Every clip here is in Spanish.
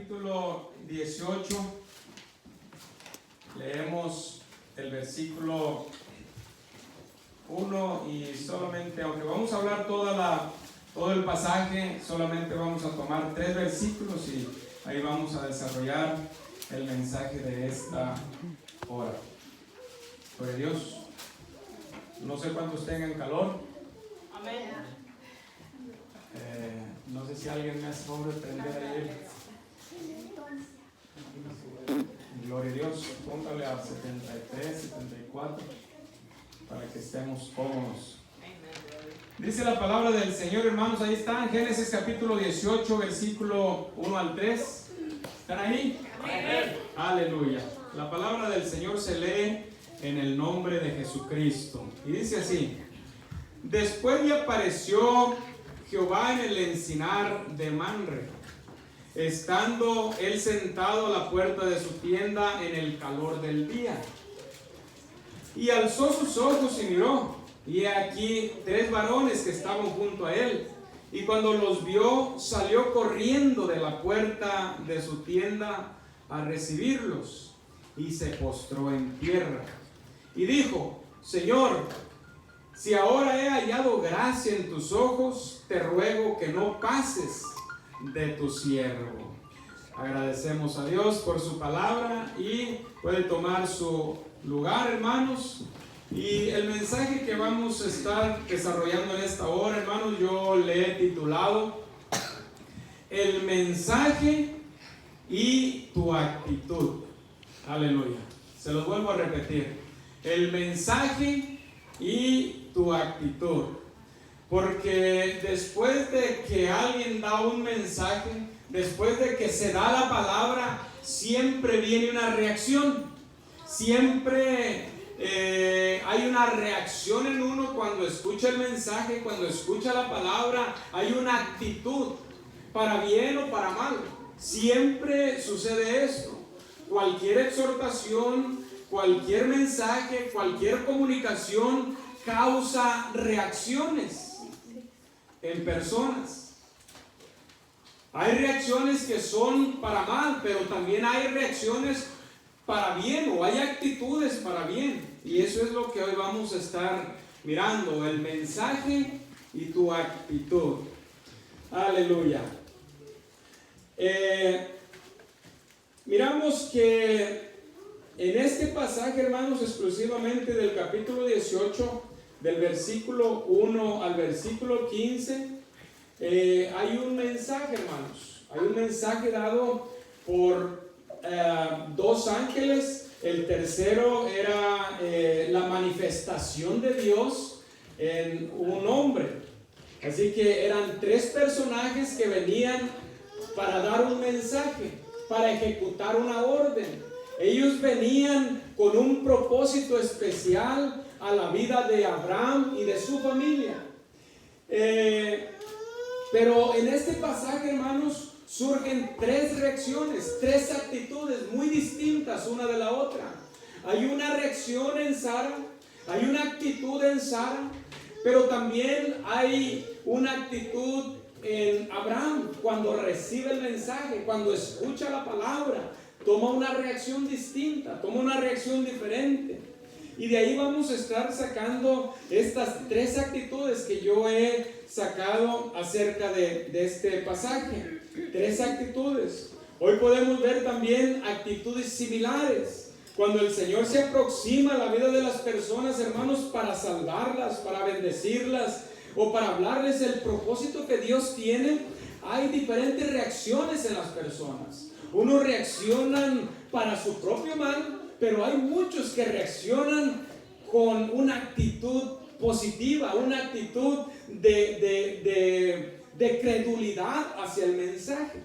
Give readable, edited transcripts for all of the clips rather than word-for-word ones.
capítulo 18, leemos el versículo 1 y solamente, aunque vamos a hablar todo el pasaje, solamente vamos a tomar 3 versículos y ahí vamos a desarrollar el mensaje de esta hora. Gloria a Dios. No sé cuántos tengan calor. Amén. No sé si alguien me hace favor de prender ahí. Gloria a Dios. Póngale a 73, 74 para que estemos cómodos. Dice la palabra del Señor, hermanos. Ahí está en Génesis capítulo 18, versículo 1 al 3. ¿Están ahí? Amén. Aleluya. La palabra del Señor se lee en el nombre de Jesucristo. Y dice así: después le apareció Jehová en el encinar de Manre, estando él sentado a la puerta de su tienda en el calor del día. Y alzó sus ojos y miró, y he aquí 3 varones que estaban junto a él. Y cuando los vio, salió corriendo de la puerta de su tienda a recibirlos, y se postró en tierra. Y dijo: Señor, si ahora he hallado gracia en tus ojos, te ruego que no pases de tu siervo. Agradecemos a Dios por su palabra y puede tomar su lugar, hermanos. Y el mensaje que vamos a estar desarrollando en esta hora, hermanos, yo le he titulado El mensaje y tu actitud. Aleluya. Se los vuelvo a repetir. El mensaje y tu actitud. Porque después de que alguien da un mensaje, después de que se da la palabra, siempre viene una reacción. Siempre hay una reacción en uno cuando escucha el mensaje, cuando escucha la palabra. Hay una actitud, para bien o para mal. Siempre sucede esto. Cualquier exhortación, cualquier mensaje, cualquier comunicación causa reacciones en personas. Hay reacciones que son para mal, pero también hay reacciones para bien, o hay actitudes para bien. Y eso es lo que hoy vamos a estar mirando, el mensaje y tu actitud. Aleluya. Miramos que en este pasaje, hermanos, exclusivamente del capítulo 18, del versículo 1 al versículo 15, hay un mensaje, hermanos. Hay un mensaje dado por 2 ángeles. El tercero era la manifestación de Dios en un hombre. Así que eran 3 personajes que venían para dar un mensaje, para ejecutar una orden. Ellos venían con un propósito especial a la vida de Abraham y de su familia. Pero en este pasaje, hermanos, surgen 3 reacciones, 3 actitudes muy distintas una de la otra. Hay una reacción en Sara, hay una actitud en Sara, pero también hay una actitud en Abraham cuando recibe el mensaje, cuando escucha la palabra. Toma una reacción distinta, toma una reacción diferente. Y de ahí vamos a estar sacando estas 3 actitudes que yo he sacado acerca de este pasaje. 3 actitudes. Hoy podemos ver también actitudes similares. Cuando el Señor se aproxima a la vida de las personas, hermanos, para salvarlas, para bendecirlas o para hablarles el propósito que Dios tiene, hay diferentes reacciones en las personas. Unos reaccionan para su propio mal, pero hay muchos que reaccionan con una actitud positiva, una actitud de credulidad hacia el mensaje.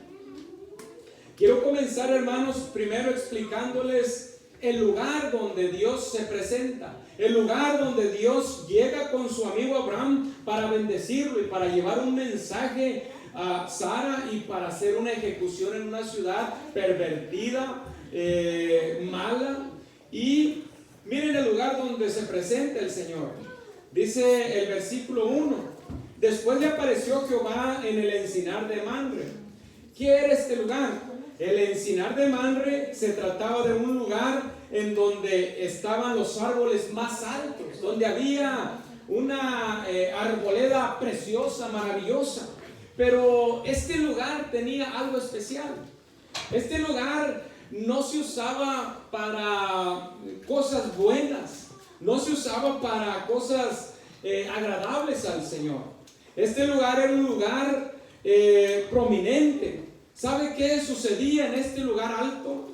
Quiero comenzar, hermanos, primero explicándoles el lugar donde Dios se presenta, el lugar donde Dios llega con su amigo Abraham para bendecirlo y para llevar un mensaje a Sara y para hacer una ejecución en una ciudad pervertida, mala. Y miren el lugar donde se presenta el Señor. Dice el versículo 1: después le apareció Jehová en el encinar de Manre. ¿Qué era este lugar? El encinar de Mamre se trataba de un lugar en donde estaban los árboles más altos, donde había una arboleda preciosa, maravillosa. Pero este lugar tenía algo especial. Este lugar no se usaba para cosas buenas, no se usaba para cosas agradables al Señor. Este lugar era un lugar prominente. ¿Sabe qué sucedía en este lugar alto?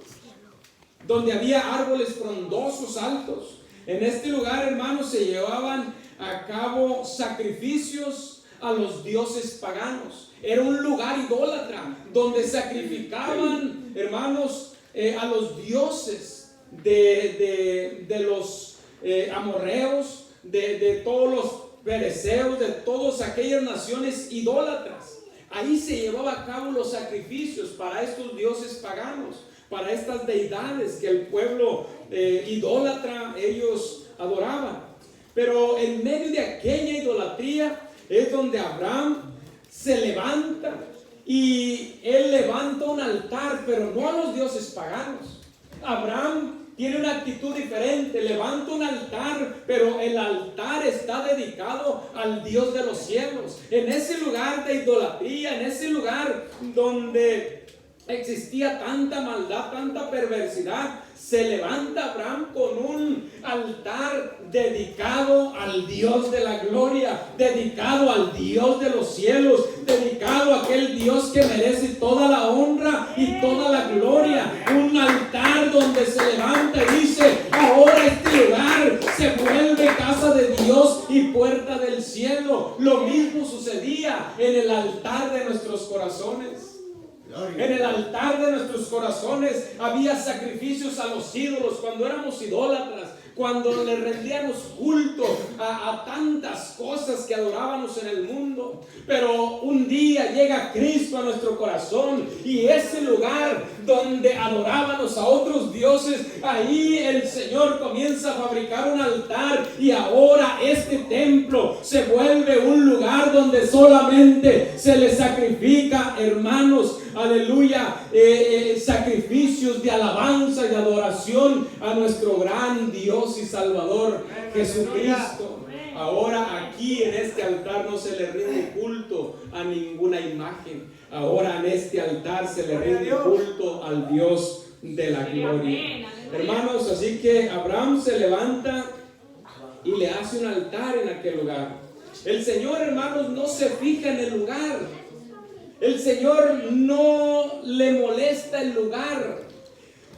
Donde había árboles frondosos altos. En este lugar, hermanos, se llevaban a cabo sacrificios a los dioses paganos. Era un lugar idólatra donde sacrificaban, hermanos, a los dioses de los amorreos, de todos los fereceos, de todas aquellas naciones idólatras. Ahí se llevaba a cabo los sacrificios para estos dioses paganos, para estas deidades que el pueblo idólatra ellos adoraban. Pero en medio de aquella idolatría es donde Abraham se levanta y él levanta un altar, pero no a los dioses paganos. Abraham tiene una actitud diferente, levanta un altar, pero el altar está dedicado al Dios de los cielos. En ese lugar de idolatría, en ese lugar donde existía tanta maldad, tanta perversidad, se levanta Abraham con un altar dedicado al Dios de la gloria, dedicado al Dios de los cielos, dedicado a aquel Dios que merece toda la honra y toda la gloria. Un altar donde se levanta y dice: ahora este lugar se vuelve casa de Dios y puerta del cielo. Lo mismo sucedía en el altar de nuestros corazones. En el altar de nuestros corazones había sacrificios a los ídolos cuando éramos idólatras, cuando le rendíamos culto a tantas cosas que adorábamos en el mundo. Pero un día llega Cristo a nuestro corazón y ese lugar donde adorábamos a otros dioses, ahí el Señor comienza a fabricar un altar y ahora este templo se vuelve un lugar donde solamente se le sacrifica, hermanos, aleluya, sacrificios de alabanza y adoración a nuestro gran Dios y Salvador Jesucristo. Ahora aquí en este altar no se le rinde culto a ninguna imagen. Ahora en este altar se le rinde culto al Dios de la gloria. Hermanos, así que Abraham se levanta y le hace un altar en aquel lugar. El Señor, hermanos, no se fija en el lugar. El Señor no le molesta el lugar.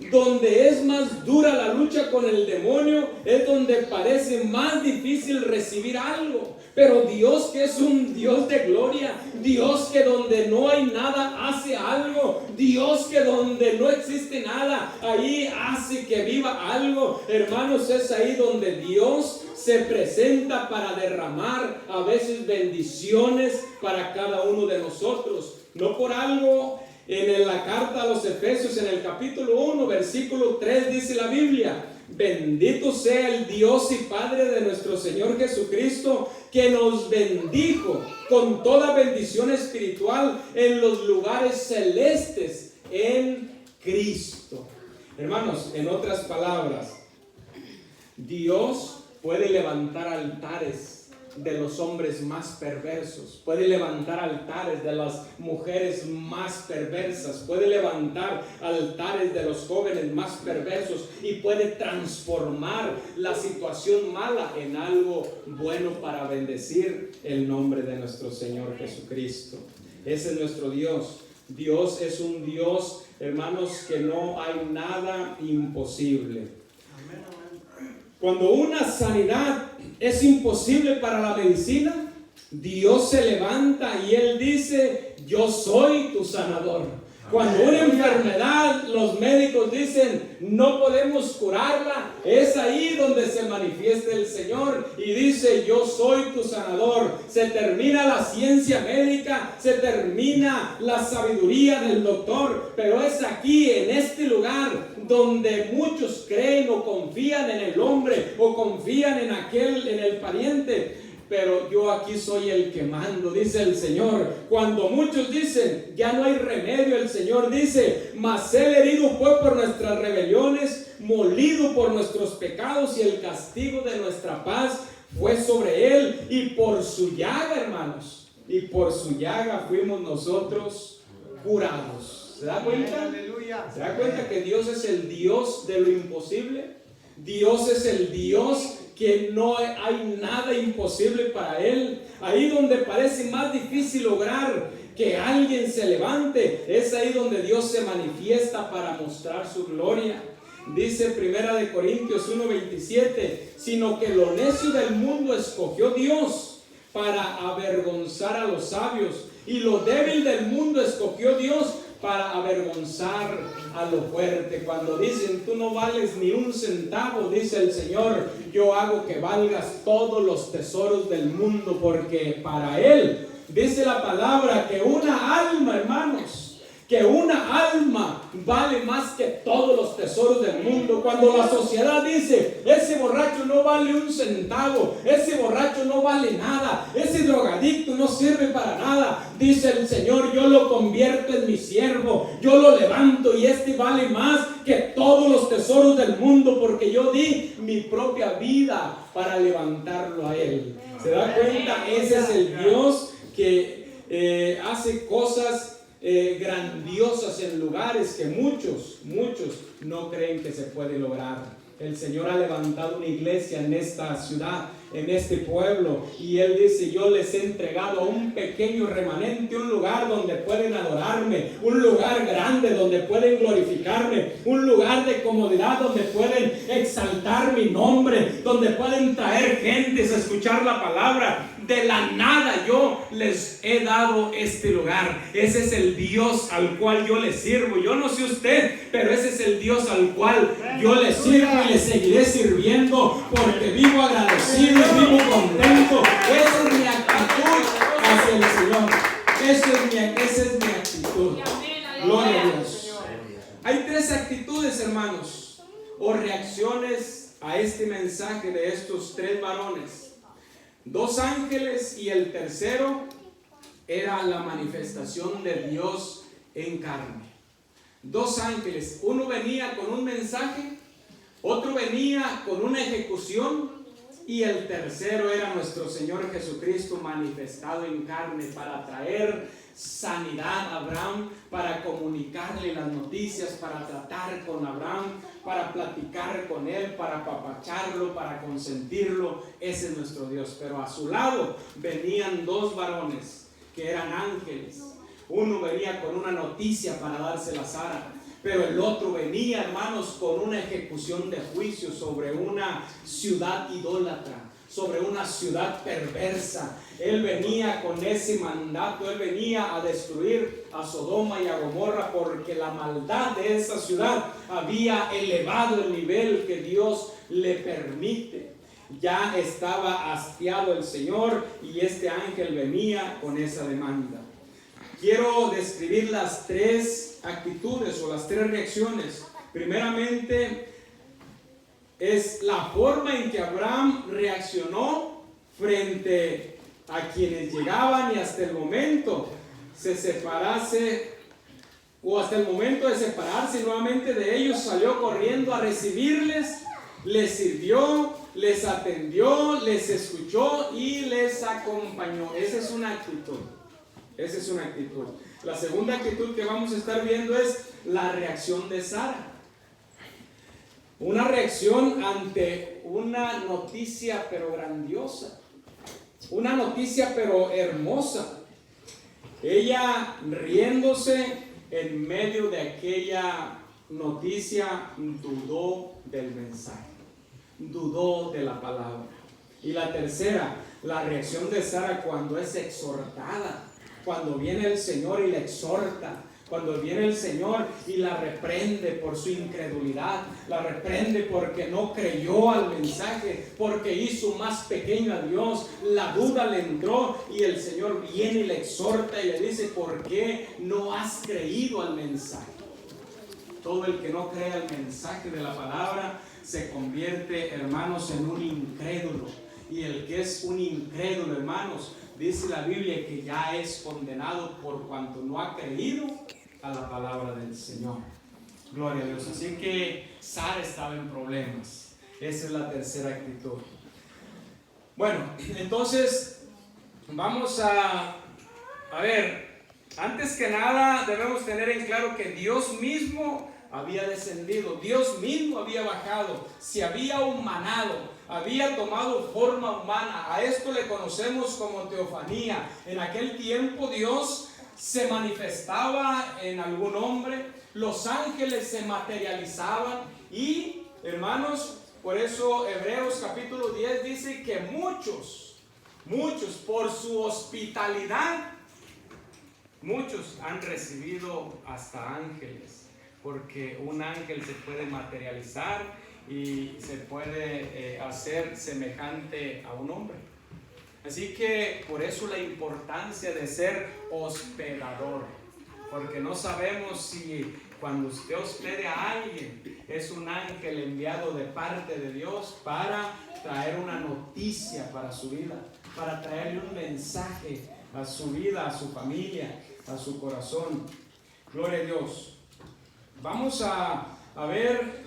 Donde es más dura la lucha con el demonio es donde parece más difícil recibir algo. Pero Dios, que es un Dios de gloria, Dios que donde no hay nada hace algo, Dios que donde no existe nada, ahí hace que viva algo. Hermanos, es ahí donde Dios se presenta para derramar a veces bendiciones para cada uno de nosotros. No por algo en la carta a los Efesios, en el capítulo 1, versículo 3, dice la Biblia: bendito sea el Dios y Padre de nuestro Señor Jesucristo, que nos bendijo con toda bendición espiritual en los lugares celestes en Cristo. Hermanos, en otras palabras, Dios puede levantar altares de los hombres más perversos, puede levantar altares de las mujeres más perversas, puede levantar altares de los jóvenes más perversos y puede transformar la situación mala en algo bueno para bendecir el nombre de nuestro Señor Jesucristo. Ese es nuestro Dios. Dios es un Dios, hermanos, que no hay nada imposible. Cuando una sanidad es imposible para la medicina, Dios se levanta y Él dice: yo soy tu sanador. Cuando una enfermedad, los médicos dicen: no podemos curarla, es ahí donde se manifiesta el Señor y dice: yo soy tu sanador. Se termina la ciencia médica, se termina la sabiduría del doctor, pero es aquí, en este lugar, donde muchos creen o confían en el hombre o confían en el pariente. pero yo aquí soy el que mando, dice el Señor. Cuando muchos dicen, ya no hay remedio, el Señor dice, mas él herido fue por nuestras rebeliones, molido por nuestros pecados, y el castigo de nuestra paz fue sobre él, y por su llaga, hermanos, y por su llaga fuimos nosotros curados. ¿Se da cuenta? ¿Se da cuenta que Dios es el Dios de lo imposible? Dios es el Dios que no hay nada imposible para Él. Ahí donde parece más difícil lograr que alguien se levante, es ahí donde Dios se manifiesta para mostrar su gloria. Dice 1 Corintios 1:27, sino que lo necio del mundo escogió Dios para avergonzar a los sabios, y lo débil del mundo escogió Dios para avergonzar a lo fuerte. Cuando dicen, tú no vales ni un centavo, dice el Señor, yo hago que valgas todos los tesoros del mundo, porque para Él, dice la palabra, que una alma, hermanos, que una alma vale más que todos los tesoros del mundo. Cuando la sociedad dice, ese borracho no vale un centavo, ese borracho no vale nada, ese drogadicto no sirve para nada, dice el Señor, yo lo convierto en mi siervo, yo lo levanto, y este vale más que todos los tesoros del mundo, porque yo di mi propia vida para levantarlo a Él. ¿Se da cuenta? Ese es el Dios que hace cosas grandiosas en lugares que muchos no creen que se puede lograr. El Señor ha levantado una iglesia en esta ciudad, en este pueblo, y Él dice, yo les he entregado un pequeño remanente, un lugar donde pueden adorarme, un lugar grande donde pueden glorificarme, un lugar de comodidad donde pueden exaltar mi nombre, donde pueden traer gentes a escuchar la palabra. De la nada yo les he dado este lugar. Ese es el Dios al cual yo le sirvo. Yo no sé usted, pero ese es el Dios al cual yo le sirvo y le seguiré sirviendo, porque vivo agradecido y vivo contento. Esa es mi actitud hacia el Señor. Esa es mi actitud. Gloria a Dios. Hay tres actitudes, hermanos, o reacciones a este mensaje de estos tres varones. 2 ángeles, y el tercero era la manifestación de Dios en carne. 2 ángeles, uno venía con un mensaje, otro venía con una ejecución, y el tercero era nuestro Señor Jesucristo manifestado en carne para traer sanidad a Abraham, para comunicarle las noticias, para tratar con Abraham, para platicar con él, para apapacharlo, para consentirlo. Ese es nuestro Dios. Pero a su lado venían 2 varones que eran ángeles. Uno venía con una noticia para dársela a Sara, pero el otro venía, hermanos, con una ejecución de juicio sobre una ciudad idólatra, sobre una ciudad perversa. Él venía con ese mandato, él venía a destruir a Sodoma y a Gomorra, porque la maldad de esa ciudad había elevado el nivel que Dios le permite. Ya estaba hastiado el Señor, y este ángel venía con esa demanda. Quiero describir las 3 actitudes o las 3 reacciones. Primeramente, es la forma en que Abraham reaccionó frente a quienes llegaban, y hasta el momento se separase, o hasta el momento de separarse nuevamente de ellos, salió corriendo a recibirles, les sirvió, les atendió, les escuchó y les acompañó. Esa es una actitud. Esa es una actitud. La segunda actitud que vamos a estar viendo es la reacción de Sara. Una reacción ante una noticia pero grandiosa, una noticia pero hermosa. Ella, riéndose en medio de aquella noticia, dudó del mensaje, dudó de la palabra. Y la tercera, la reacción de Sara cuando es exhortada, cuando viene el Señor y la exhorta, cuando viene el Señor y la reprende por su incredulidad, la reprende porque no creyó al mensaje, porque hizo más pequeño a Dios, la duda le entró, y el Señor viene y le exhorta y le dice, ¿por qué no has creído al mensaje? Todo el que no cree al mensaje de la palabra se convierte, hermanos, en un incrédulo. Y el que es un incrédulo, hermanos, dice la Biblia que ya es condenado por cuanto no ha creído a la palabra del Señor. Gloria a Dios. Así que Sara estaba en problemas. Esa es la tercera actitud. Bueno, entonces vamos a ver, antes que nada debemos tener en claro que Dios mismo había descendido, Dios mismo había bajado, se había humanado, había tomado forma humana. A esto le conocemos como teofanía. En aquel tiempo Dios se manifestaba en algún hombre, los ángeles se materializaban y, hermanos, por eso Hebreos capítulo 10 dice que muchos por su hospitalidad, muchos han recibido hasta ángeles, porque un ángel se puede materializar y se puede hacer semejante a un hombre. Así que por eso la importancia de ser hospedador, porque no sabemos si cuando usted hospede a alguien es un ángel enviado de parte de Dios para traer una noticia para su vida, para traerle un mensaje a su vida, a su familia, a su corazón. Gloria a Dios. Vamos a ver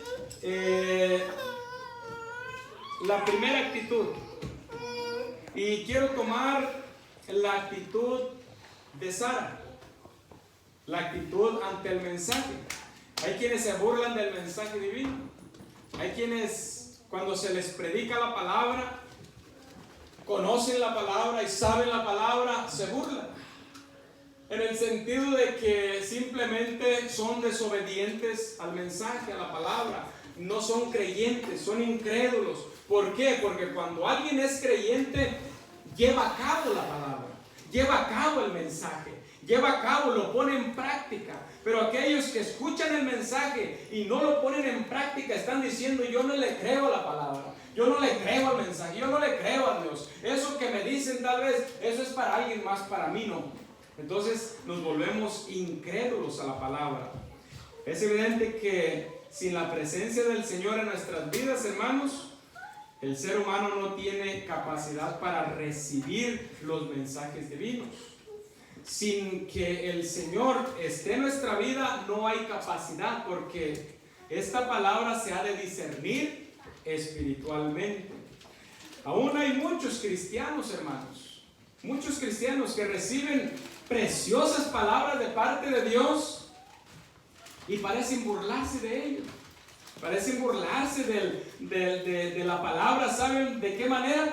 la primera actitud. Y quiero tomar la actitud de Sara, la actitud ante el mensaje. Hay quienes se burlan del mensaje divino. Hay quienes, cuando se les predica la palabra, conocen la palabra y saben la palabra, se burlan. En el sentido de que simplemente son desobedientes al mensaje, a la palabra. No son creyentes, son incrédulos. ¿Por qué? Porque cuando alguien es creyente, lleva a cabo la palabra, lleva a cabo el mensaje, lleva a cabo, lo pone en práctica. Pero aquellos que escuchan el mensaje y no lo ponen en práctica están diciendo: yo no le creo a la palabra, yo no le creo al mensaje, yo no le creo a Dios. Eso que me dicen tal vez, eso es para alguien más, para mí no. Entonces nos volvemos incrédulos a la palabra. Es evidente que sin la presencia del Señor en nuestras vidas, hermanos, el ser humano no tiene capacidad para recibir los mensajes divinos. Sin que el Señor esté en nuestra vida, no hay capacidad, porque esta palabra se ha de discernir espiritualmente. Aún hay muchos cristianos, hermanos, muchos cristianos que reciben preciosas palabras de parte de Dios y parecen burlarse de ellos. Parecen burlarse de la palabra. ¿Saben de qué manera?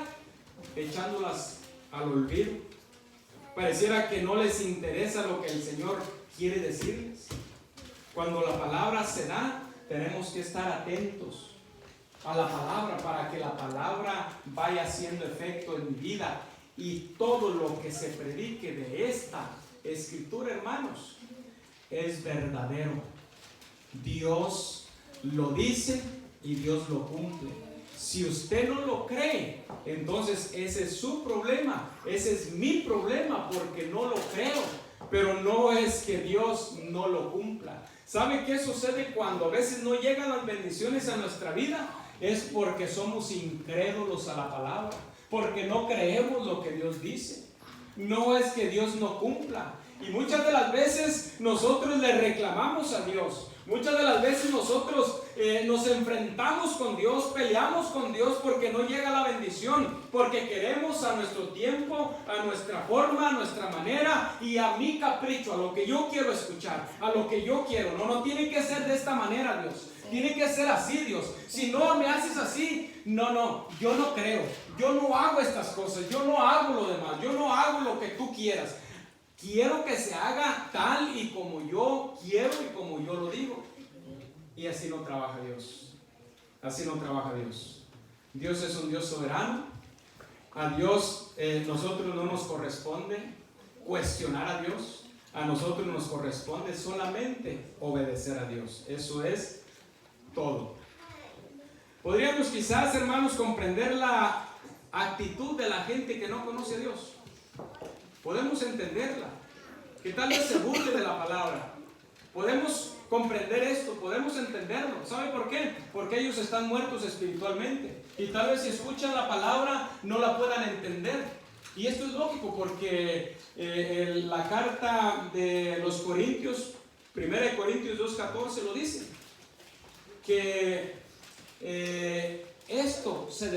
Echándolas al olvido. Pareciera que no les interesa lo que el Señor quiere decirles. Cuando la palabra se da, tenemos que estar atentos a la palabra para que la palabra vaya haciendo efecto en mi vida. Y todo lo que se predique de esta escritura, hermanos, es verdadero. Dios lo dice y Dios lo cumple. Si usted no lo cree, entonces ese es su problema, ese es mi problema, porque no lo creo. Pero no es que Dios no lo cumpla. ¿Sabe qué sucede cuando a veces no llegan las bendiciones a nuestra vida? Es porque somos incrédulos a la palabra, porque no creemos lo que Dios dice. No es que Dios no cumpla. Y muchas de las veces nosotros le reclamamos a Dios. Muchas de las veces nosotros nos enfrentamos con Dios, peleamos con Dios porque no llega la bendición, porque queremos a nuestro tiempo, a nuestra forma, a nuestra manera y a mi capricho, a lo que yo quiero escuchar, a lo que yo quiero. No tiene que ser de esta manera, Dios. Tiene que ser así, Dios. Si no me haces así, no, yo no creo. Yo no hago estas cosas, yo no hago lo demás, yo no hago lo que tú quieras. Quiero que se haga tal y como yo quiero y como yo lo digo. Y así no trabaja Dios. Así no trabaja Dios. Dios es un Dios soberano. A Dios nosotros no nos corresponde cuestionar a Dios. A nosotros nos corresponde solamente obedecer a Dios. Eso es todo. Podríamos quizás, hermanos, comprender la actitud de la gente que no conoce a Dios. Podemos entenderla, que tal vez se burle de la palabra. Podemos comprender esto, podemos entenderlo. ¿Sabe por qué? Porque ellos están muertos espiritualmente. Y tal vez si escuchan la palabra no la puedan entender. Y esto es lógico porque la carta de los Corintios, 1 Corintios 2:14 lo dice. Que esto se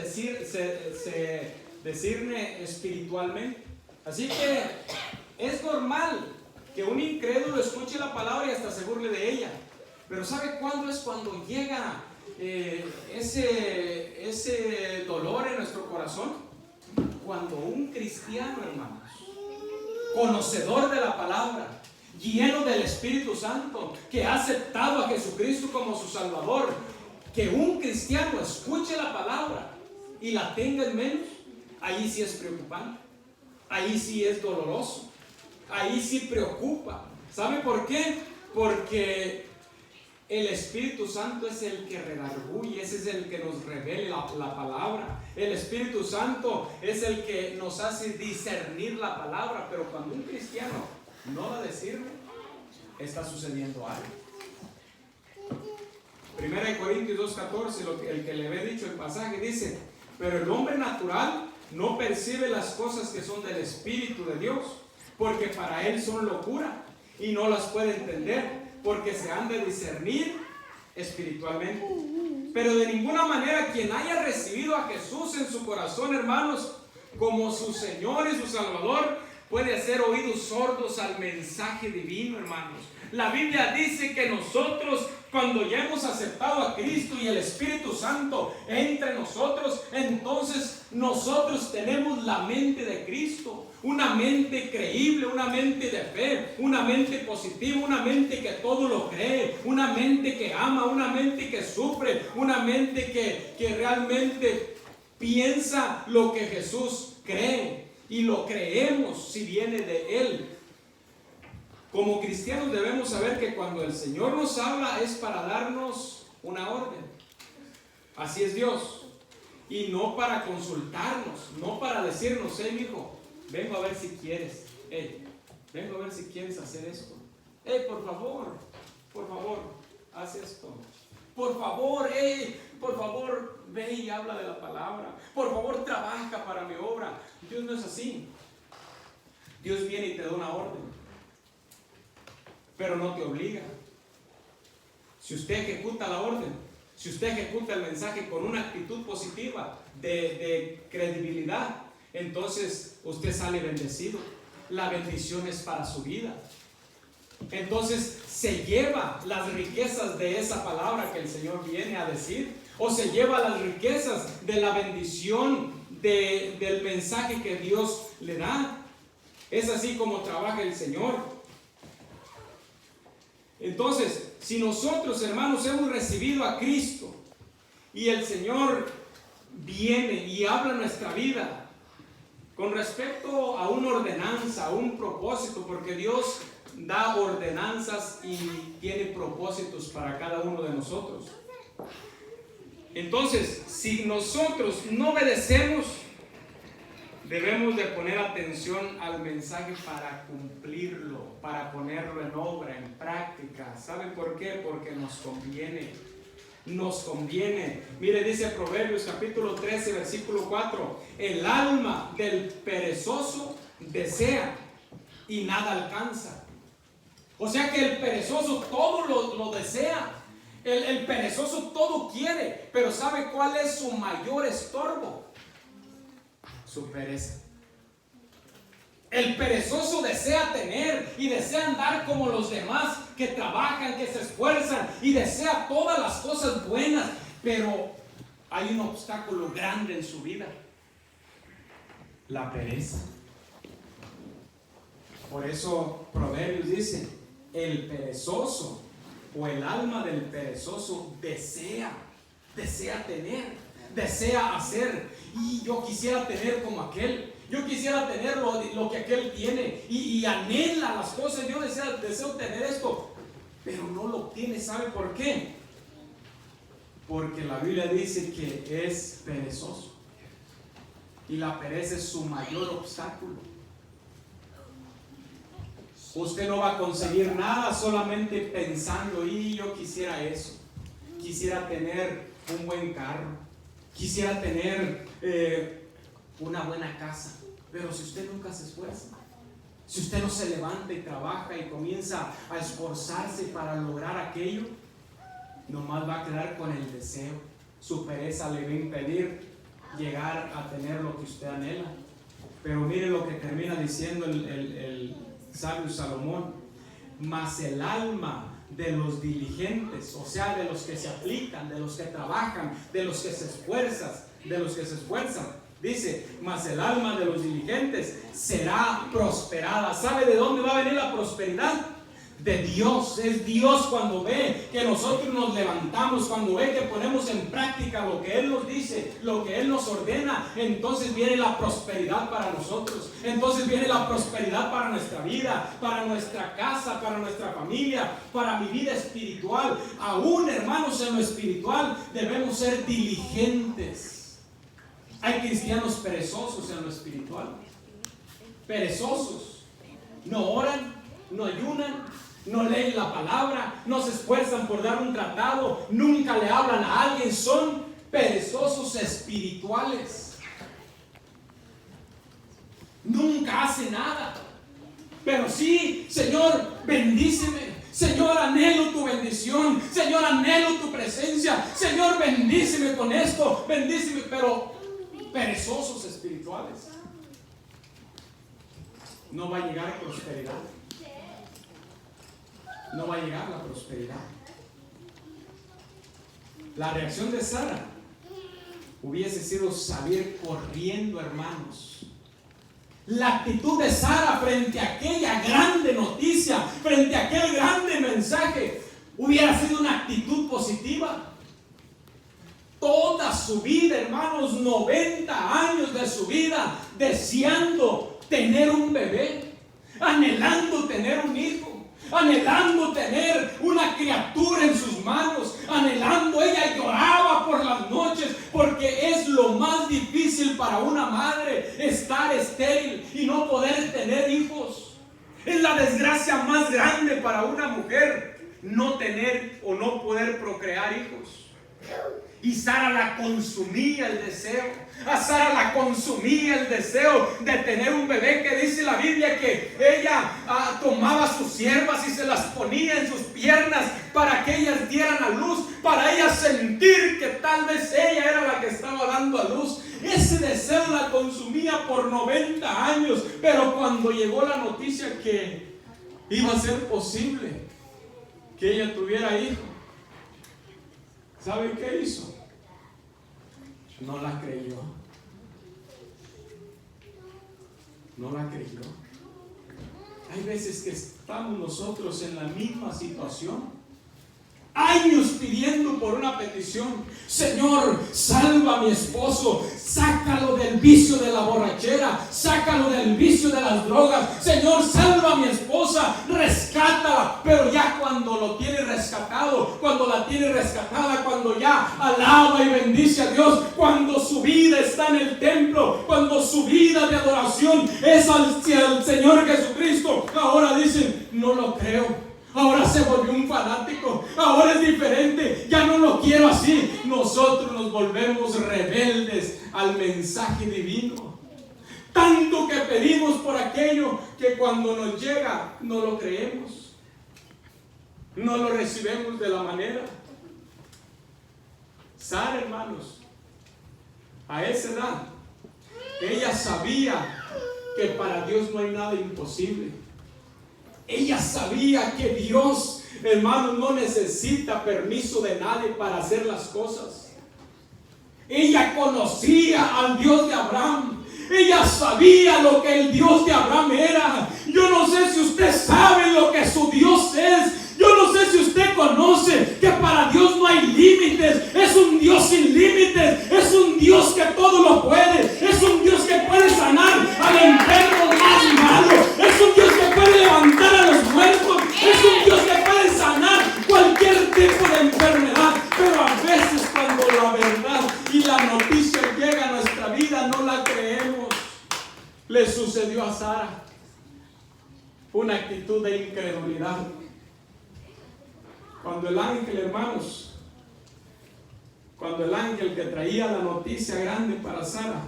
discierne espiritualmente. Así que es normal que un incrédulo escuche la palabra y hasta se burle de ella. Pero ¿sabe cuándo es cuando llega ese dolor en nuestro corazón? Cuando un cristiano, hermanos, conocedor de la palabra, lleno del Espíritu Santo, que ha aceptado a Jesucristo como su Salvador, que un cristiano escuche la palabra y la tenga en menos, ahí sí es preocupante, ahí sí es doloroso, ahí sí preocupa. ¿Sabe por qué? Porque el Espíritu Santo es el que redarguye, ese es el que nos revela la palabra. El Espíritu Santo es el que nos hace discernir la palabra, pero cuando un cristiano no la discierne, está sucediendo algo. 1 Corintios 2:14, el que le había dicho el pasaje, dice: pero el hombre natural no percibe las cosas que son del Espíritu de Dios, porque para él son locura y no las puede entender, porque se han de discernir espiritualmente. Pero de ninguna manera quien haya recibido a Jesús en su corazón, hermanos, como su Señor y su Salvador, puede hacer oídos sordos al mensaje divino, hermanos. La Biblia dice que nosotros, cuando ya hemos aceptado a Cristo y el Espíritu Santo entre nosotros, entonces nosotros tenemos la mente de Cristo. Una mente creíble, una mente de fe, una mente positiva, una mente que todo lo cree, una mente que ama, una mente que sufre, una mente que realmente piensa lo que Jesús cree y lo creemos si viene de Él. Como cristianos debemos saber que cuando el Señor nos habla es para darnos una orden. Así es Dios. Y no para consultarnos, no para decirnos: hey, hijo, vengo a ver si quieres. Hey, vengo a ver si quieres hacer esto. Hey, por favor, haz esto. Por favor, ve y habla de la palabra. Por favor, trabaja para mi obra. Dios no es así. Dios viene y te da una orden, pero no te obliga. Si usted ejecuta la orden, si usted ejecuta el mensaje con una actitud positiva, de credibilidad, entonces usted sale bendecido. La bendición es para su vida. Entonces se lleva las riquezas de esa palabra que el Señor viene a decir, o se lleva las riquezas de la bendición del mensaje que Dios le da. Es así como trabaja el Señor. Entonces, si nosotros, hermanos, hemos recibido a Cristo y el Señor viene y habla nuestra vida con respecto a una ordenanza, a un propósito, porque Dios da ordenanzas y tiene propósitos para cada uno de nosotros. Entonces, si nosotros no obedecemos, debemos de poner atención al mensaje para cumplirlo, para ponerlo en obra, en práctica. ¿Saben por qué? Porque nos conviene. Nos conviene. Mire, dice Proverbios capítulo 13, versículo 4: el alma del perezoso desea y nada alcanza. O sea que el perezoso todo lo desea. El perezoso todo quiere, pero ¿sabe cuál es su mayor estorbo? Su pereza. El perezoso desea tener y desea andar como los demás, que trabajan, que se esfuerzan y desea todas las cosas buenas, pero hay un obstáculo grande en su vida: la pereza. Por eso Proverbios dice: el perezoso, o el alma del perezoso, desea tener, desea hacer. Y yo quisiera tener como aquel, yo quisiera tener lo que aquel tiene, y anhela las cosas. Yo deseo tener esto, pero no lo obtiene. ¿Sabe por qué? Porque la Biblia dice que es perezoso, y la pereza es su mayor obstáculo. Usted no va a conseguir nada solamente pensando, y yo quisiera eso, quisiera tener un buen carro, quisiera tener una buena casa. Pero si usted nunca se esfuerza, si usted no se levanta y trabaja y comienza a esforzarse para lograr aquello, nomás va a quedar con el deseo. Su pereza le va a impedir llegar a tener lo que usted anhela. Pero mire lo que termina diciendo el sabio Salomón: mas el alma de los diligentes, o sea, de los que se aplican, de los que trabajan, de los que se esfuerzan, dice, mas el alma de los diligentes será prosperada. ¿Sabe de dónde va a venir la prosperidad? De Dios. Es Dios cuando ve que nosotros nos levantamos, cuando ve que ponemos en práctica lo que Él nos dice, lo que Él nos ordena, entonces viene la prosperidad para nosotros. Entonces viene la prosperidad para nuestra vida, para nuestra casa, para nuestra familia, para mi vida espiritual. Aún, hermanos, en lo espiritual debemos ser diligentes. Hay cristianos perezosos en lo espiritual. Perezosos. No oran, no ayunan, no leen la palabra, no se esfuerzan por dar un tratado, nunca le hablan a alguien. Son perezosos espirituales. Nunca hacen nada. Pero sí, Señor, bendíceme. Señor, anhelo tu bendición. Señor, anhelo tu presencia. Señor, bendíceme con esto, bendíceme. Pero perezosos espirituales. No va a llegar prosperidad. No va a llegar la prosperidad. La reacción de Sara hubiese sido salir corriendo, hermanos. La actitud de Sara frente a aquella grande noticia, frente a aquel grande mensaje, hubiera sido una actitud positiva. Toda su vida, hermanos, 90 años de su vida, deseando tener un bebé, anhelando tener un hijo, anhelando tener una criatura en sus manos, anhelando. Ella lloraba por las noches porque es lo más difícil para una madre, estar estéril y no poder tener hijos. Es la desgracia más grande para una mujer, no tener o no poder procrear hijos. Y Sara la consumía el deseo. A Sara la consumía el deseo de tener un bebé, que dice la Biblia que ella tomaba sus siervas y se las ponía en sus piernas para que ellas dieran a luz, para ella sentir que tal vez ella era la que estaba dando a luz. Ese deseo la consumía por 90 años. Pero cuando llegó la noticia que iba a ser posible que ella tuviera hijo, ¿sabe qué hizo? No la creyó. No la creyó. Hay veces que estamos nosotros en la misma situación. Años pidiendo por una petición. Señor, salva a mi esposo, sácalo del vicio de la borrachera, sácalo del vicio de las drogas. Señor, salva a mi esposa, rescátala. Pero ya cuando lo tiene rescatado, cuando la tiene rescatada, cuando ya alaba y bendice a Dios, cuando su vida está en el templo, cuando su vida de adoración es al Señor Jesucristo, ahora dicen, no lo creo. Ahora se volvió un fanático, ahora es diferente, ya no lo quiero así. Nosotros nos volvemos rebeldes al mensaje divino. Tanto que pedimos por aquello que cuando nos llega no lo creemos, no lo recibimos de la manera. Sara, hermanos, a esa edad, ella sabía que para Dios no hay nada imposible. Ella sabía que Dios, hermano, no necesita permiso de nadie para hacer las cosas. Ella conocía al Dios de Abraham. Ella sabía lo que el Dios de Abraham era. Yo no sé si usted sabe lo que su Dios es. Yo no sé si usted conoce que para Dios no hay límites. Es un Dios sin límites. Es un Dios que todo lo puede. Es un Dios que puede sanar al enfermo más malo. Es un Dios que puede levantar a los muertos. Es un Dios que puede sanar cualquier tipo de enfermedad. Pero a veces cuando la verdad y la noticia llega a nuestra vida no la creemos. Le sucedió a Sara. una actitud de incredulidad. Cuando el ángel, hermanos, cuando el ángel que traía la noticia grande para Sara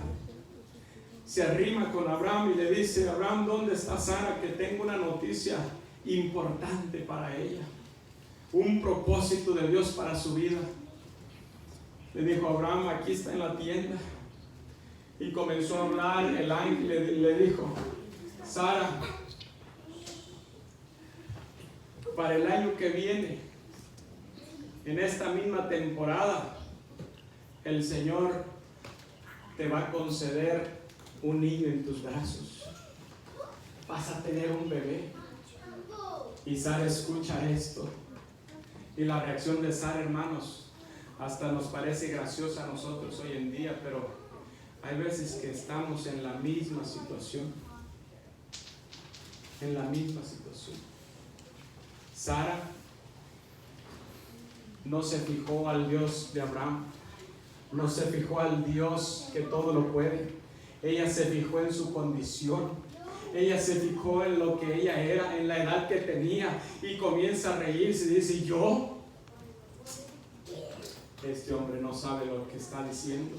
se arrima con Abraham y le dice: Abraham, ¿dónde está Sara? Que tengo una noticia importante para ella, un propósito de Dios para su vida. Le dijo Abraham: aquí está en la tienda. Y comenzó a hablar. El ángel le dijo: Sara, para el año que viene, en esta misma temporada, el Señor te va a conceder un niño en tus brazos. Vas a tener un bebé. Y Sara escucha esto. Y la reacción de Sara, hermanos, hasta nos parece graciosa a nosotros hoy en día, pero hay veces que estamos en la misma situación. En la misma situación. Sara no se fijó al Dios de Abraham, no se fijó al Dios que todo lo puede. Ella se fijó en su condición, ella se fijó en lo que ella era, en la edad que tenía, y comienza a reírse y dice: yo, este hombre no sabe lo que está diciendo.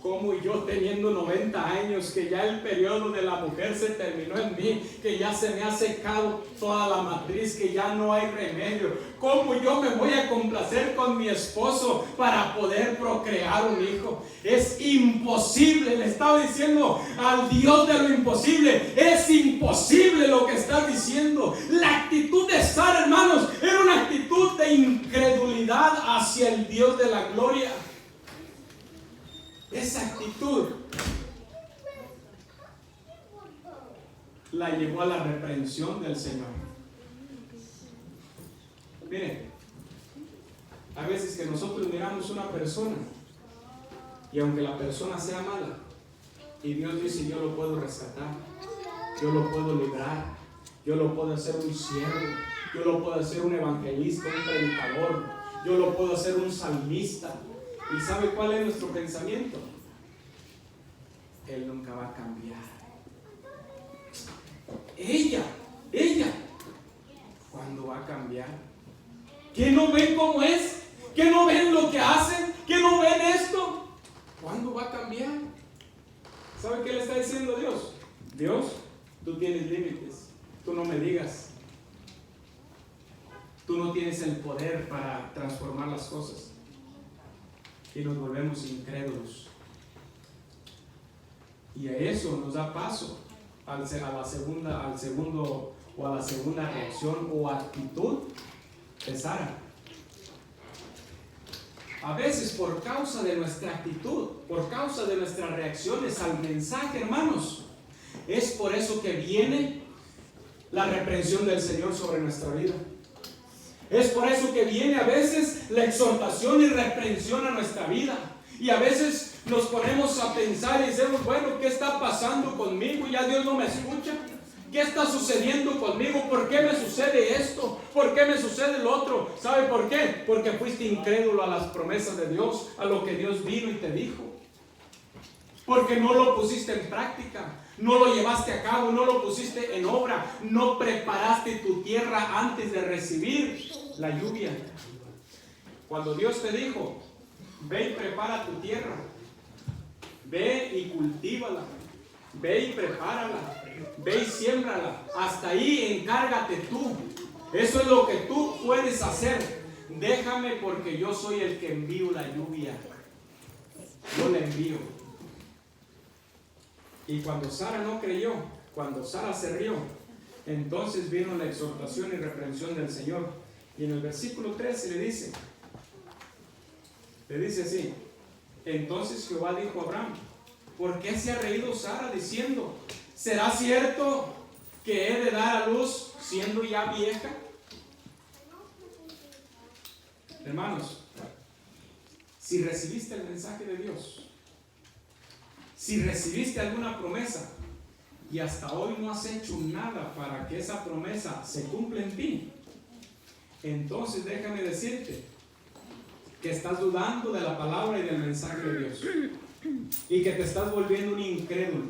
Como yo teniendo 90 años, que ya el periodo de la mujer se terminó en mí, que ya se me ha secado toda la matriz, que ya no hay remedio, ¿cómo yo me voy a complacer con mi esposo para poder procrear un hijo? Es imposible. Le estaba diciendo al Dios de lo imposible: es imposible lo que estás diciendo. La actitud de Sara, hermanos, era una actitud de incredulidad hacia el Dios de la gloria. Esa actitud la llevó a la reprensión del Señor. Miren, a veces que nosotros miramos una persona, y aunque la persona sea mala, y Dios dice: yo lo puedo rescatar, yo lo puedo librar, yo lo puedo hacer un siervo, yo lo puedo hacer un evangelista, un predicador, yo lo puedo hacer un salmista. ¿Y sabe cuál es nuestro pensamiento? Él nunca va a cambiar. Ella, ¿cuándo va a cambiar? ¿Que no ven cómo es? ¿Que no ven lo que hacen? ¿Que no ven esto? ¿Cuándo va a cambiar? ¿Sabe qué le está diciendo Dios? Dios, tú tienes límites. Tú no me digas. Tú no tienes el poder para transformar las cosas. Y nos volvemos incrédulos. Y a eso nos da paso a la segunda reacción o actitud de Sara. A veces, por causa de nuestra actitud, por causa de nuestras reacciones al mensaje, hermanos, es por eso que viene la reprensión del Señor sobre nuestra vida. Es por eso que viene a veces la exhortación y reprensión a nuestra vida. Y a veces nos ponemos a pensar y decimos: bueno, ¿qué está pasando conmigo? Ya Dios no me escucha. ¿Qué está sucediendo conmigo? ¿Por qué me sucede esto? ¿Por qué me sucede lo otro? ¿Sabe por qué? Porque fuiste incrédulo a las promesas de Dios, a lo que Dios vino y te dijo. Porque no lo pusiste en práctica, no lo llevaste a cabo, no lo pusiste en obra, no preparaste tu tierra antes de recibir la lluvia. Cuando Dios te dijo: ve y prepara tu tierra, ve y cultívala, ve y prepárala, ve y siémbrala, hasta ahí encárgate tú. Eso es lo que tú puedes hacer. Déjame, porque yo soy el que envío la lluvia. Yo la envío. Y cuando Sara no creyó, cuando Sara se rió, entonces vino la exhortación y reprensión del Señor. Y en el versículo 13 le dice así: entonces Jehová dijo a Abraham: ¿por qué se ha reído Sara diciendo: ¿será cierto que he de dar a luz siendo ya vieja? Hermanos, si recibiste el mensaje de Dios, si recibiste alguna promesa y hasta hoy no has hecho nada para que esa promesa se cumpla en ti, entonces déjame decirte que estás dudando de la palabra y del mensaje de Dios, y que te estás volviendo un incrédulo,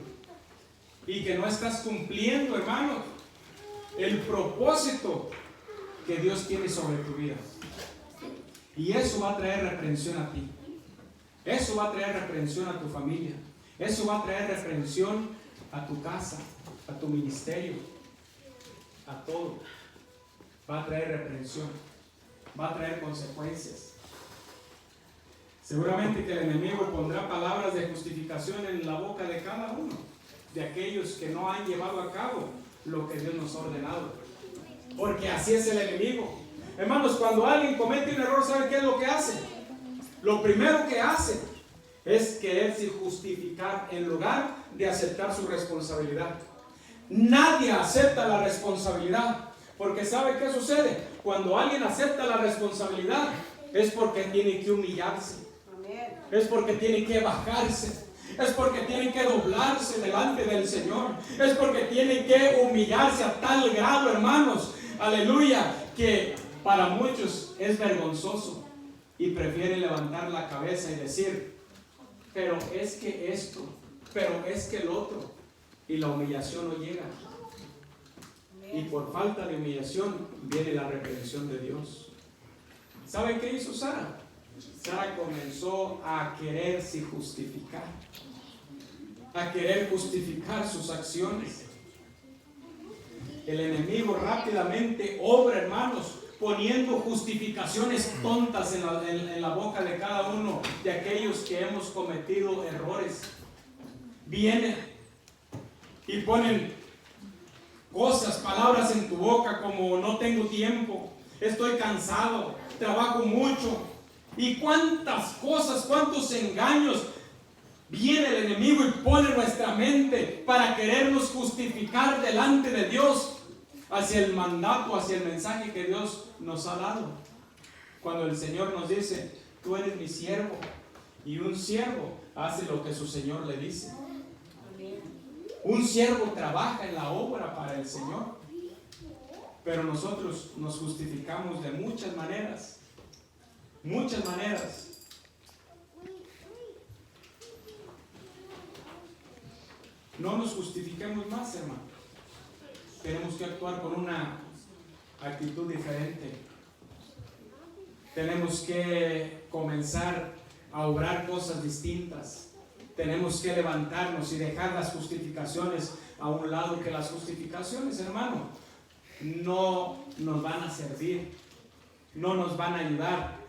y que no estás cumpliendo, hermano, el propósito que Dios tiene sobre tu vida. Y eso va a traer reprensión a ti. Eso va a traer reprensión a tu familia. Eso va a traer reprensión a tu casa, a tu ministerio, a todo. Va a traer reprensión. Va a traer consecuencias. Seguramente que el enemigo pondrá palabras de justificación en la boca de cada uno de aquellos que no han llevado a cabo lo que Dios nos ha ordenado. Porque así es el enemigo. Hermanos, cuando alguien comete un error, ¿saben qué es lo que hace? Lo primero que hace es quererse justificar en lugar de aceptar su responsabilidad. Nadie acepta la responsabilidad, porque ¿sabe qué sucede? Cuando alguien acepta la responsabilidad es porque tiene que humillarse, es porque tiene que bajarse, es porque tiene que doblarse delante del Señor, es porque tiene que humillarse a tal grado, hermanos, aleluya, que para muchos es vergonzoso y prefieren levantar la cabeza y decir: pero es que esto, pero es que el otro, y la humillación no llega. Y por falta de humillación viene la reprensión de Dios. ¿Saben qué hizo Sara? Sara comenzó a quererse justificar, a querer justificar sus acciones. El enemigo rápidamente obra, hermanos, poniendo justificaciones tontas en la boca de cada uno de aquellos que hemos cometido errores. Vienen y ponen cosas, palabras en tu boca como: no tengo tiempo, estoy cansado, trabajo mucho. Y cuántas cosas, cuántos engaños viene el enemigo y pone en nuestra mente para querernos justificar delante de Dios hacia el mandato, hacia el mensaje que Dios nos ha dado. Cuando el Señor nos dice: tú eres mi siervo, y un siervo hace lo que su Señor le dice. Un siervo trabaja en la obra para el Señor. Pero nosotros nos justificamos de muchas maneras. Muchas maneras. No nos justifiquemos más, hermano. Tenemos que actuar con una actitud diferente. Tenemos que comenzar a obrar cosas distintas. Tenemos que levantarnos y dejar las justificaciones a un lado, que las justificaciones, hermano, no nos van a servir, no nos van a ayudar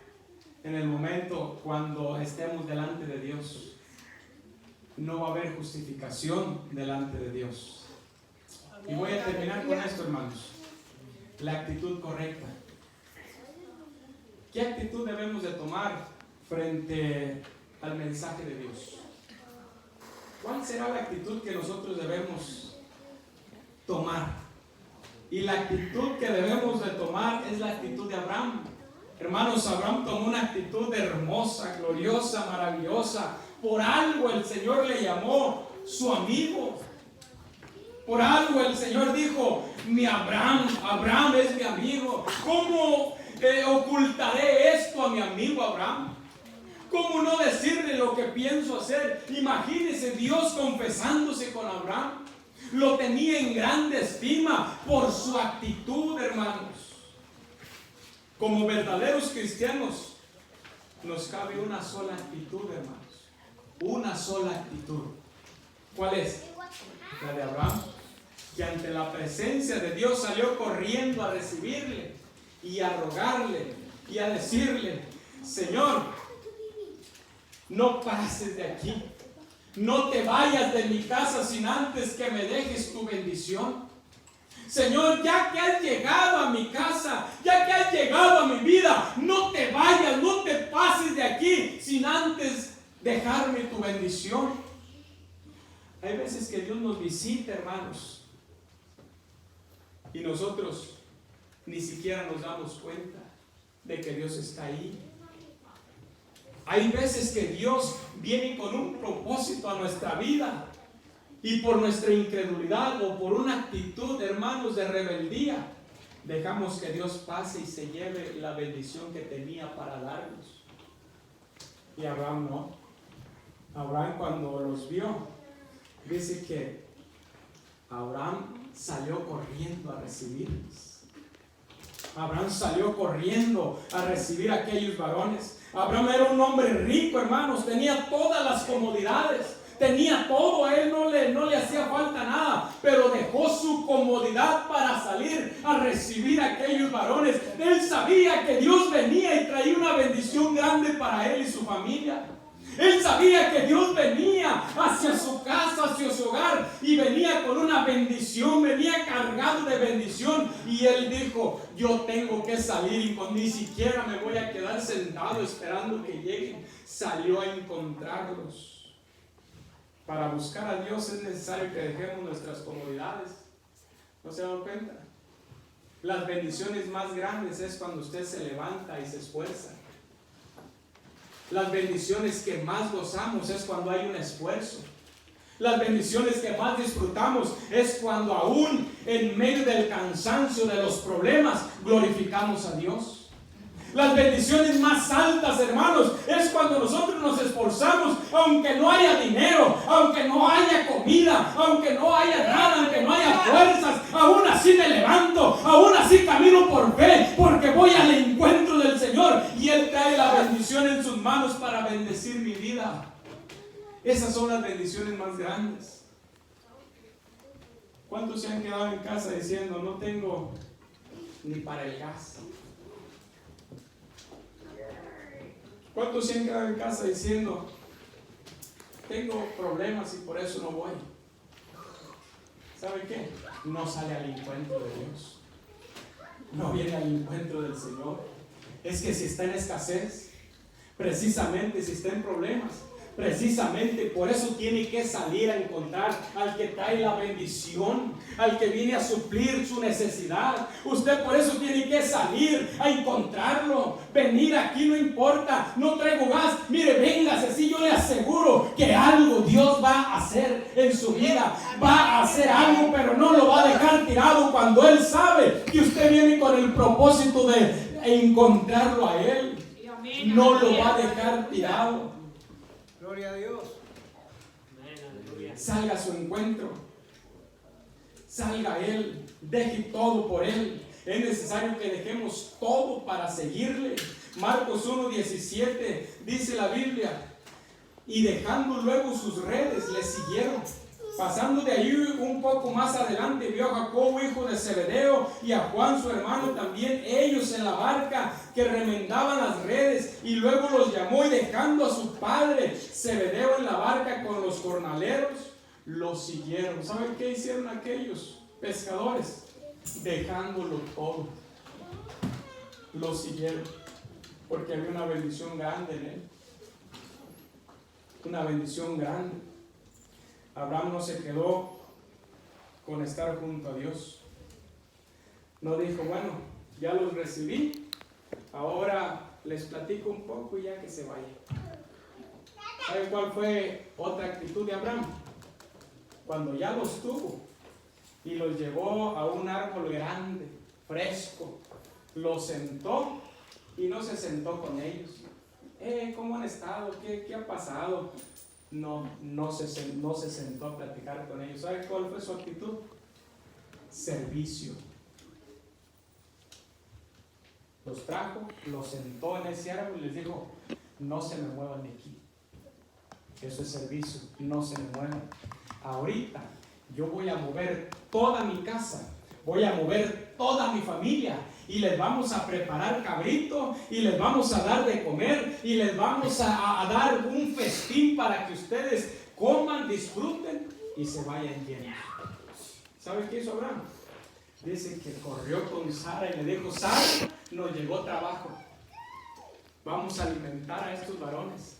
en el momento cuando estemos delante de Dios. No va a haber justificación delante de Dios. Y voy a terminar con esto, hermanos. La actitud correcta. ¿Qué actitud debemos de tomar frente al mensaje de Dios? ¿Cuál será la actitud que nosotros debemos tomar? Y la actitud que debemos de tomar es la actitud de Abraham. Hermanos, Abraham tomó una actitud hermosa, gloriosa, maravillosa. Por algo el Señor le llamó su amigo. Por algo el Señor dijo: mi Abraham es mi amigo. ¿Cómo ocultaré esto a mi amigo Abraham? ¿Cómo no decirle lo que pienso hacer? Imagínese Dios confesándose con Abraham. Lo tenía en grande estima por su actitud, hermanos. Como verdaderos cristianos, nos cabe una sola actitud, hermanos. Una sola actitud. ¿Cuál es? La de Abraham, que ante la presencia de Dios salió corriendo a recibirle y a rogarle y a decirle: Señor, no pases de aquí, no te vayas de mi casa sin antes que me dejes tu bendición. Señor, ya que has llegado a mi casa, ya que has llegado a mi vida, no te vayas, no te pases de aquí sin antes dejarme tu bendición. Hay veces que Dios nos visita, hermanos, y nosotros ni siquiera nos damos cuenta de que Dios está ahí. Hay veces que Dios viene con un propósito a nuestra vida, y por nuestra incredulidad o por una actitud, hermanos, de rebeldía, dejamos que Dios pase y se lleve la bendición que tenía para darnos. Y Abraham no. Abraham, cuando los vio, dice que Abraham salió corriendo a recibirlos. Abraham salió corriendo a recibir a aquellos varones. Abraham era un hombre rico, hermanos, tenía todas las comodidades, tenía todo, a él no le hacía falta nada, pero dejó su comodidad para salir a recibir a aquellos varones. Él sabía que Dios venía y traía una bendición grande para él y su familia. Él sabía que Dios venía hacia su casa, hacia su hogar, y venía con una bendición, venía cargado de bendición. Y él dijo: yo tengo que salir, y ni siquiera me voy a quedar sentado esperando que lleguen. Salió a encontrarlos. Para buscar a Dios es necesario que dejemos nuestras comodidades. ¿No se dan cuenta? Las bendiciones más grandes es cuando usted se levanta y se esfuerza. Las bendiciones que más gozamos es cuando hay un esfuerzo. Las bendiciones que más disfrutamos es cuando aún en medio del cansancio, de los problemas, glorificamos a Dios. Las bendiciones más altas, hermanos, es cuando nosotros nos esforzamos, aunque no haya dinero, aunque no haya comida, aunque no haya nada, aunque no haya fuerzas, aún así me levanto, aún así camino por fe, porque voy al encuentro del Señor y Él trae la bendición en sus manos para bendecir mi vida. Esas son las bendiciones más grandes. ¿Cuántos se han quedado en casa diciendo: no tengo ni para el gas? ¿Cuántos se han quedado en casa diciendo: tengo problemas y por eso no voy? ¿Sabe qué? No sale al encuentro de Dios. No viene al encuentro del Señor. Es que si está en escasez, precisamente si está en problemas, precisamente por eso tiene que salir a encontrar al que trae la bendición, al que viene a suplir su necesidad. Usted por eso tiene que salir a encontrarlo. Venir aquí no importa, no traigo gas, mire, véngase, así yo le aseguro que algo Dios va a hacer en su vida. Va a hacer algo, pero no lo va a dejar tirado cuando Él sabe que usted viene con el propósito de encontrarlo a Él. No lo va a dejar tirado. Gloria a Dios. Salga a su encuentro. Salga a Él. Deje todo por Él. Es necesario que dejemos todo para seguirle. Marcos 1:17 dice la Biblia: y dejando luego sus redes, le siguieron. Pasando de ahí un poco más adelante, vio a Jacobo, hijo de Zebedeo, y a Juan, su hermano, también ellos en la barca, que remendaban las redes, y luego los llamó, y dejando a su padre Zebedeo en la barca con los jornaleros, los siguieron. ¿Saben qué hicieron aquellos pescadores? Dejándolo todo, los siguieron, porque había una bendición grande en él. Una bendición grande. Abraham no se quedó con estar junto a Dios. No dijo: bueno, ya los recibí, ahora les platico un poco y ya que se vaya. ¿Saben cuál fue otra actitud de Abraham? Cuando ya los tuvo y los llevó a un árbol grande, fresco, los sentó y no se sentó con ellos. ¿Cómo han estado? ¿Qué ha pasado? No se sentó a platicar con ellos. ¿Sabe cuál fue su actitud? Servicio. Los trajo, los sentó en ese árbol y les dijo: no se me muevan de aquí. Eso es servicio, no se me muevan. Ahorita yo voy a mover toda mi casa, voy a mover toda mi familia, y les vamos a preparar cabrito, y les vamos a dar de comer, y les vamos a dar un festín para que ustedes coman, disfruten y se vayan llenos. ¿Sabe qué hizo Abraham? Dice que corrió con Sara y le dijo: Sara, nos llegó trabajo, vamos a alimentar a estos varones,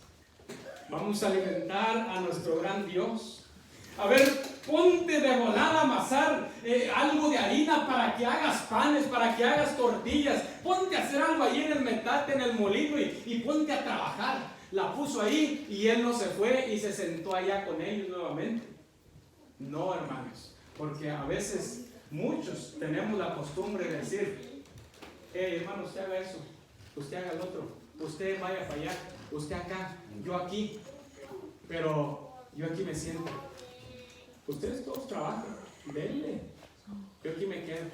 vamos a alimentar a nuestro gran Dios. A ver, ponte de volada a amasar algo de harina para que hagas panes, para que hagas tortillas. Ponte a hacer algo ahí en el metate, en el molino, y ponte a trabajar. La puso ahí y él no se fue y se sentó allá con ellos nuevamente. No, hermanos, porque a veces muchos tenemos la costumbre de decir: hermano, usted haga eso, usted haga el otro, usted vaya para allá, usted acá, yo aquí, pero yo aquí me siento. Ustedes todos trabajan, denle, Yo aquí me quedo.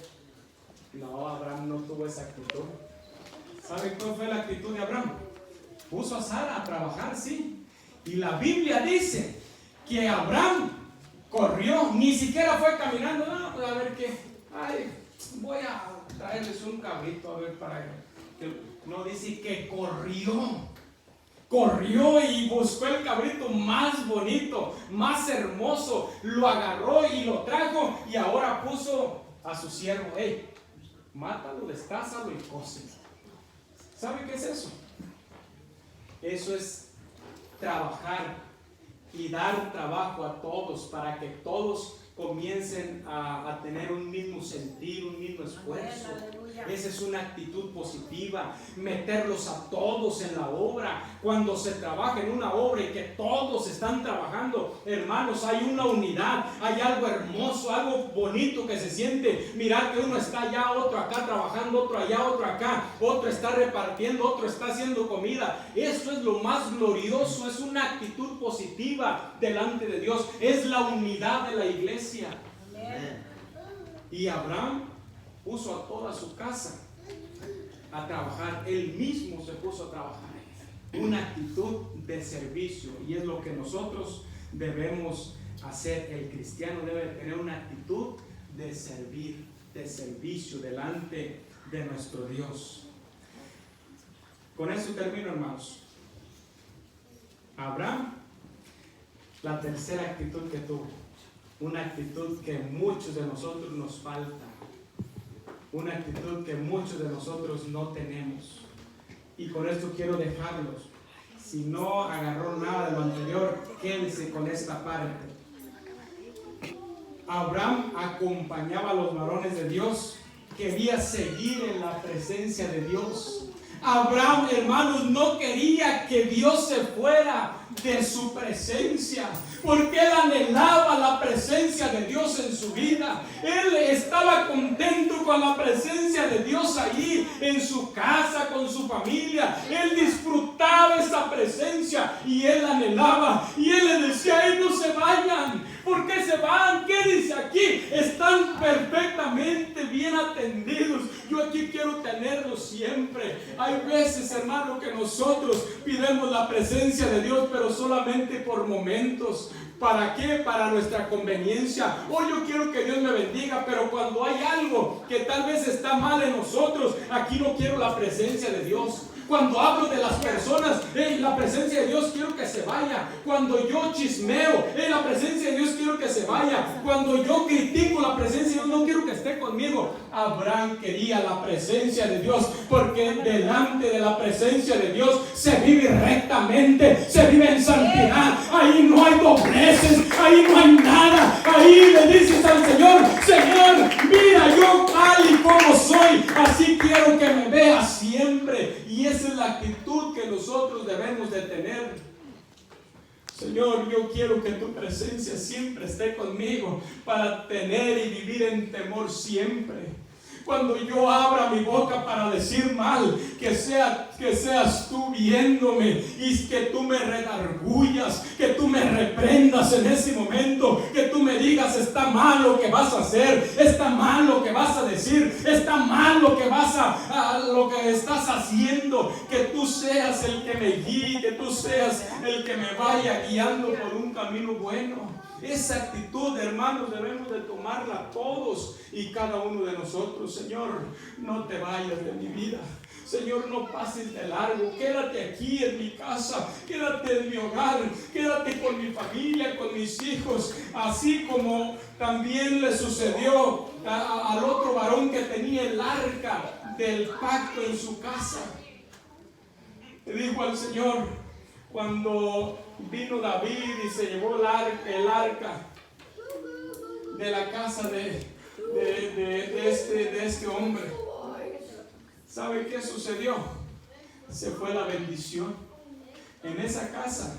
No, Abraham no tuvo esa actitud. ¿Sabe cuál fue la actitud de Abraham? Puso a Sara a trabajar, sí. Y la Biblia dice que Abraham corrió, ni siquiera fue caminando. No, pues a ver qué. Ay, voy a traerles un cabrito, a ver para que. No, dice que corrió. Corrió y buscó el cabrito más bonito, más hermoso. Lo agarró y lo trajo. Y ahora puso a su siervo: hey, mátalo, destázalo y cócelo. ¿Sabe qué es eso? Eso es trabajar y dar trabajo a todos para que todos comiencen a tener un mismo sentir, un mismo esfuerzo. Esa es una actitud positiva, meterlos a todos en la obra. Cuando se trabaja en una obra y que todos están trabajando, hermanos, hay una unidad, hay algo hermoso, algo bonito que se siente. Mirar que uno está allá, otro acá trabajando, otro allá, otro acá, otro está repartiendo, otro está haciendo comida. Eso es lo más glorioso, es una actitud positiva delante de Dios, es la unidad de la iglesia. Y Abraham puso a toda su casa a trabajar. Él mismo se puso a trabajar. Una actitud de servicio, y es lo que nosotros debemos hacer. El cristiano debe tener una actitud de servir, de servicio delante de nuestro Dios. Con eso termino, hermanos. Abraham, la tercera actitud que tuvo, una actitud que muchos de nosotros nos falta, una actitud que muchos de nosotros no tenemos. Y con esto quiero dejarlos. Si no agarró nada de lo anterior, quédese con esta parte. Abraham acompañaba a los varones de Dios, quería seguir en la presencia de Dios. Abraham, hermanos, no quería que Dios se fuera de su presencia, porque él anhelaba la presencia de Dios en su vida. Él estaba contento con la presencia de Dios allí en su casa, con su familia. Él disfrutaba esa presencia y él anhelaba, y él le decía: no se vayan. ¿Por qué se van? ¿Qué dice aquí? Están perfectamente bien atendidos. Yo aquí quiero tenerlos siempre. Hay veces, hermano, que nosotros pidemos la presencia de Dios, pero solamente por momentos. ¿Para qué? Para nuestra conveniencia. Hoy yo quiero que Dios me bendiga, pero cuando hay algo que tal vez está mal en nosotros, aquí no quiero la presencia de Dios. Cuando hablo de las personas, la presencia de Dios quiero que se vaya. Cuando yo chismeo, la presencia de Dios quiero que se vaya. Cuando yo critico, la presencia de Dios no quiero que esté conmigo. Abraham quería la presencia de Dios, porque delante de la presencia de Dios se vive rectamente, se vive en santidad. Ahí no hay dobleces, ahí no hay nada. Ahí le dices al Señor: Señor, mira, yo tal y como soy, así quiero que me veas siempre. Y esa es la actitud que nosotros debemos de tener. Señor, yo quiero que tu presencia siempre esté conmigo, para tener y vivir en temor siempre. Cuando yo abra mi boca para decir mal, que seas tú viéndome, y que tú me redargullas, que tú me reprendas en ese momento, que tú me digas: está mal lo que vas a hacer, está mal lo que vas a decir, está mal lo que lo que estás haciendo. Que tú seas el que me guíe, que tú seas el que me vaya guiando por un camino bueno. Esa actitud, hermanos, debemos de tomarla todos y cada uno de nosotros. Señor, no te vayas de mi vida. Señor, no pases de largo. Quédate aquí en mi casa, quédate en mi hogar, quédate con mi familia, con mis hijos. Así como también le sucedió al otro varón que tenía el arca del pacto en su casa. Le dijo al Señor, cuando vino David y se llevó el arca de la casa de este hombre, ¿sabe qué sucedió? Se fue la bendición. En esa casa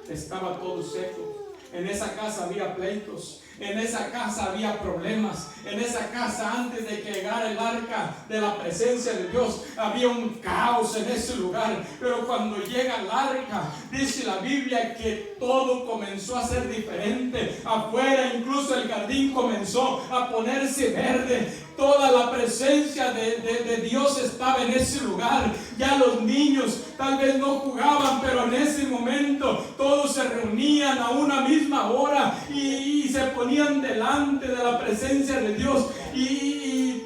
estaba todo seco. En esa casa había pleitos, en esa casa había problemas, en esa casa antes de que llegara el arca de la presencia de Dios había un caos en ese lugar. Pero cuando llega el arca, dice la Biblia que todo comenzó a ser diferente. Afuera incluso el jardín comenzó a ponerse verde. Toda la presencia de Dios estaba en ese lugar. Ya los niños tal vez no jugaban, pero en ese momento todos se reunían a una misma hora y se ponían delante de la presencia de Dios y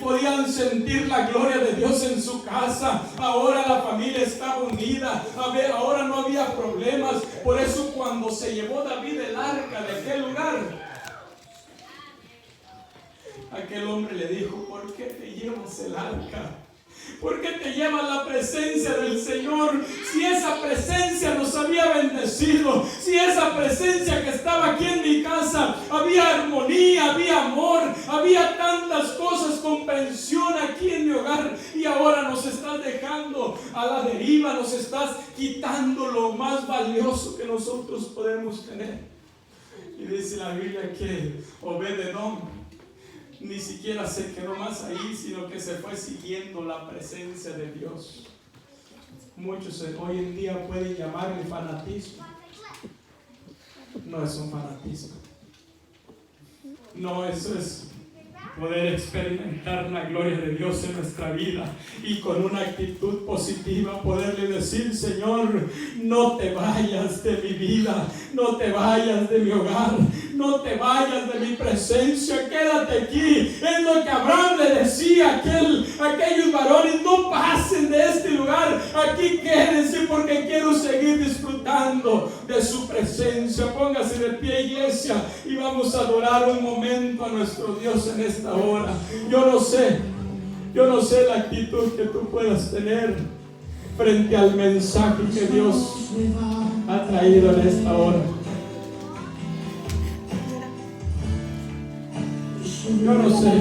podían sentir la gloria de Dios en su casa. Ahora la familia estaba unida. Ahora no había problemas. Por eso cuando se llevó David el arca de aquel lugar, aquel hombre le dijo: ¿por qué te llevas el arca? ¿Por qué te llevas la presencia del Señor? Si esa presencia nos había bendecido, si esa presencia que estaba aquí en mi casa, había armonía, había amor, había tantas cosas, comprensión aquí en mi hogar, y ahora nos estás dejando a la deriva, nos estás quitando lo más valioso que nosotros podemos tener. Y dice la Biblia que Obed-Edom ni siquiera se quedó más ahí, sino que se fue siguiendo la presencia de Dios. Muchos hoy en día pueden llamarle fanatismo. No es un fanatismo. No, eso es poder experimentar la gloria de Dios en nuestra vida y con una actitud positiva poderle decir: Señor, no te vayas de mi vida, no te vayas de mi hogar, no te vayas de mi presencia, quédate aquí. Es lo que Abraham le decía a aquellos varones: no pasen de este lugar, aquí quédense porque quiero seguir disfrutando de su presencia. Póngase de pie, iglesia, y vamos a adorar un momento a nuestro Dios en esta hora. Yo no sé la actitud que tú puedas tener frente al mensaje que Dios ha traído en esta hora. Yo no sé